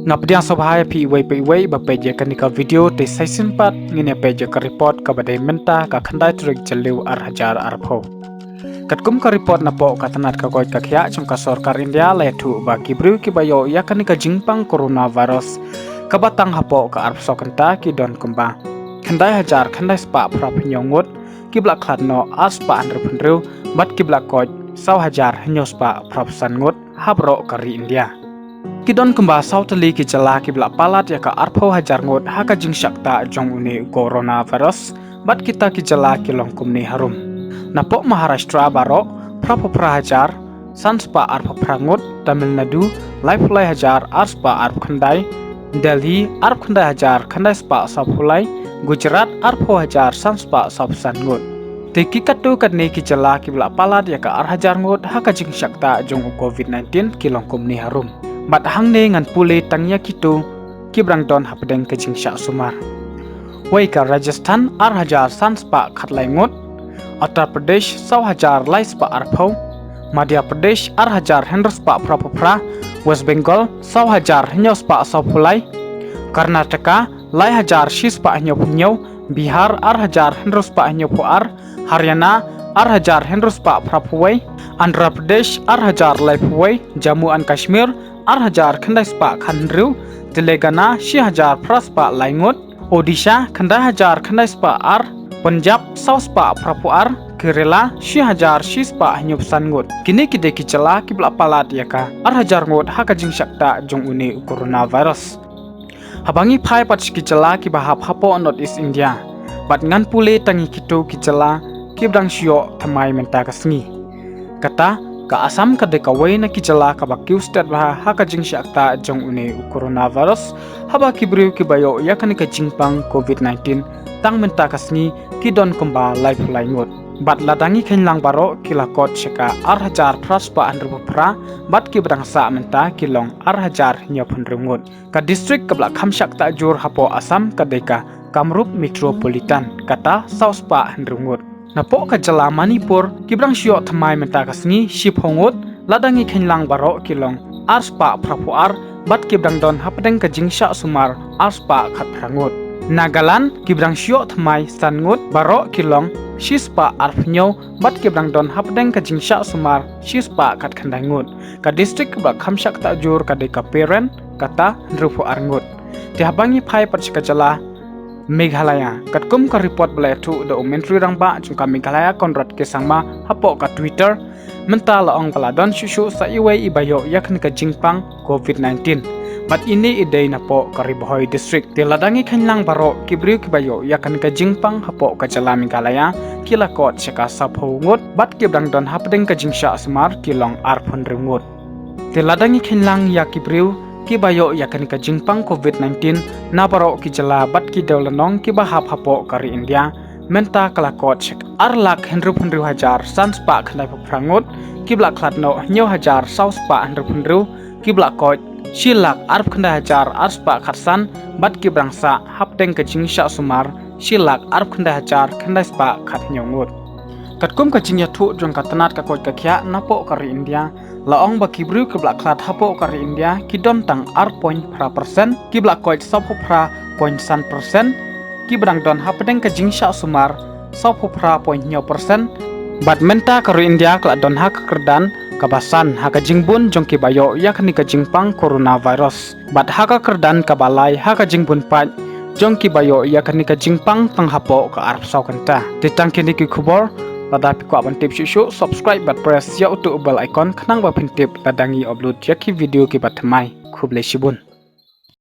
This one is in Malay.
Ngapdiang sabhaya pi iway bapeje kanika video te saisin pat ngine peje ka report ka badai menta ka khandai turik jaliu hajar arpho. Katkum ka report na po katanat ka koy kakya chung ka sarkar India le thu ba kibru ki bayo ya kanika jingpang coronavirus ka batang hapo ka arpso kanta ki don kumba. Khandai hajar khandai spa prap nyongut ki blak khat no aspa andrpunru bat ki blak koy saw hajar nyospa prap sangut habro kari India. Kidon kemba sautali ki jala ki blak palat ya ka arpho hajar ngot haka jing syakta jong uni coronavirus bat kita ki jala ki longkum ni harum. Napok Maharashtra baro prapopra hajar sanspa arpho prangut Tamil Nadu laifulai hajar arspa arp khandai Delhi arp khandai hajar khandai spa sapulai Gujarat arpho hajar sanspa sap sangut. Teki katu kadne ki jala ki blak palat ya ka ar hajar ngot haka jing syakta jong COVID-19 ki longkum ni harum. Bat hang ne ngan pule tangya kitu kibrang don hapdeng ke jingsha sumar. Wai ka Rajasthan ar hajar sanspa khatlai ngot, Uttar Pradesh saw hajar laispa arpho, Madhya Pradesh ar hajar hendrospa prapopra, West Bengal saw hajar nyospa sapulai, Karnataka lai hajar shispa nyopnyo, Bihar ar hajar hendrospa nyopuar, Haryana ar hajar hendrospa prapuwai, Andhra Pradesh ar hajar laipuwai, Jammu and Kashmir ar hajar khandai spa khandru, Telangana shi hajar praspa laingut, Odisha khandai hajar khandai spa ar, Punjab saw spa prapu ar, Kerala shi hajar shi spa nyupsan ngut. Kini kide ki chala ki blak palat yaka ar hajar ngut haka jing syakta jong uni coronavirus. Habangi phai pat ki chala ki bahap hapo North East India. Bat ngan pule tangi kitu ki chala ki brang shio thamai menta kasngi. Kata ka Assam ka dekawai na kijala ka bakiu state bah haka jing syakta jong uni coronavirus haba kibru ki bayo ya kan ka jingpang COVID-19 tang menta kasngi ki don kumba life laingut bat ladangi khenlang baro kilakot cheka ar hajar praspa andrupra bat ki brangsa menta kilong ar hajar nyophunrungut ka district ka blak kham syakta jur hapo Assam ka deka Kamrup Metropolitan kata sauspa handrungut. Napok ka jala Manipur kibrang syok thamai menta kasngi ship hongut ladangi khenlang baro kilong arspa prapuar bat kibrang don hapdeng ka jingsha sumar arspa khat prangut. Nagaland kibrang syok thamai sangut baro kilong shispa arpnyo bat kibrang don hapdeng ka jingsha sumar shispa khat khandangut. Ka district ba khamsak ta jur ka deka parent kata rupu arngut. Tihabangi phai patchka jala Meghalaya katkum ka report bela thu dokumentari rangba jungka Meghalaya konrat ke sangma hapo ka Twitter menta laong paladon shushu sa iway ibayo yakn ka jingpang COVID-19 bat ini idei napo ka Ribohoi district tiladangi khanlang baro kibriu kibayo yakn ka jingpang hapo ka jala Meghalaya kilakot chaka saphongot bat kibrang don hapdeng ka jingsha smar kilong arphun rungut tiladangi khanlang yakibriu ki bayo yakan ka jingpang COVID-19 na baro ki jala bat ki dawlanong ki bahap hapo kari India menta kalakot chek arlak hendru hajar sanspa khandai prangut ki blak klatno nyo hajar sauspa hendru ki blak kot shilak arp khandai hajar arspa khatsan bat ki brangsa hapdeng ka jingsha sumar shilak arp khandai hajar khandai spa khat nyongut katkum ka jingya thu jong katanat ka kot ka khya napo kari India laong ba kibru ke blak klat hapo kari India kidon tang r.% ki blak koit sapopra 0.1% ki brang don hapdeng ka jingsha sumar sapopra 0.9% bat menta kari India klat don hak kerdan kabasan haka jingbun jong ki bayo yakni ka jingpang coronavirus bat haka kerdan kabalai haka jingbun pat jong ki bayo yakni ka jingpang tang hapo ka arp saukanta titang kini ki khubor Ladapi ko aban tip shushu subscribe but press ya utu bell icon khnang ba phin tip ladangi upload ya ki video ki batmai khuble shibun